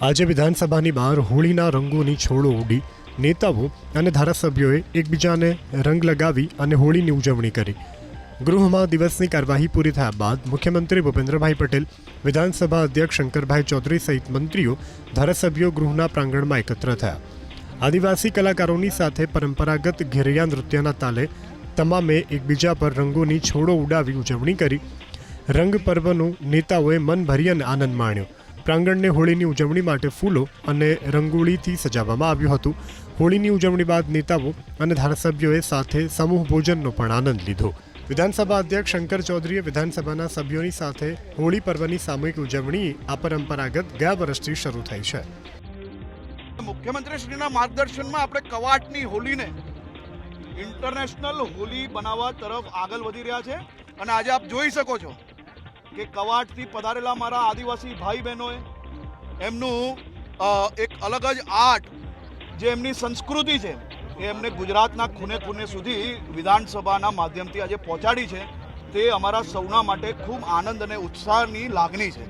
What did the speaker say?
આજે વિધાનસભાની બહાર હોળીના રંગોની છોડો ઉડી નેતાઓ અને ધારાસભ્યોએ એકબીજાને રંગ લગાવી અને હોળીની ઉજવણી કરી। ગૃહમાં દિવસની કાર્યવાહી પૂરી થયા બાદ મુખ્યમંત્રી ભૂપેન્દ્રભાઈ પટેલ, વિધાનસભા અધ્યક્ષ શંકરભાઈ ચૌધરી સહિત મંત્રીઓ, ધારાસભ્યો ગૃહના પ્રાંગણમાં એકત્ર થયા। આદિવાસી કલાકારોની સાથે પરંપરાગત ઘેરિયા નૃત્યના તાલે તમામે એકબીજા પર રંગોની છોડો ઉડાવી ઉજવણી કરી। રંગ પર્વનો નેતાઓએ મન ભરી અને આનંદ માણ્યો। પ્રાંગણને હોળીની ઉજવણી માટે ફૂલો અને રંગોળીથી સજાવવામાં આવ્યું હતું। હોળીની ઉજવણી બાદ નેતાઓ અને ધારાસભ્યોએ સાથે સમૂહ ભોજનનો પણ આનંદ લીધો। વિધાનસભા અધ્યક્ષ શંકર ચૌધરીએ વિધાનસભાના સભ્યોની સાથે હોળી પર્વની સામૂહિક ઉજવણી આ પરંપરાગત ગયા વર્ષથી શરૂ થઈ છે। મુખ્યમંત્રીશ્રીના માર્ગદર્શનમાં આપણે કવાટની હોળીને ઇન્ટરનેશનલ હોળી બનાવવા તરફ આગળ વધી રહ્યા છે અને આજે આપ જોઈ શકો છો કે કવાટથી પધારેલા મારા આદિવાસી ભાઈ બહેનોએ એમનું એક અલગ જ આર્ટ, જે એમની સંસ્કૃતિ છે, એ એમને ગુજરાતના ખૂણે ખૂણે સુધી વિધાનસભાના માધ્યમથી આજે પહોંચાડી છે। તે અમારા સૌના માટે ખૂબ આનંદ અને ઉત્સાહની લાગણી છે।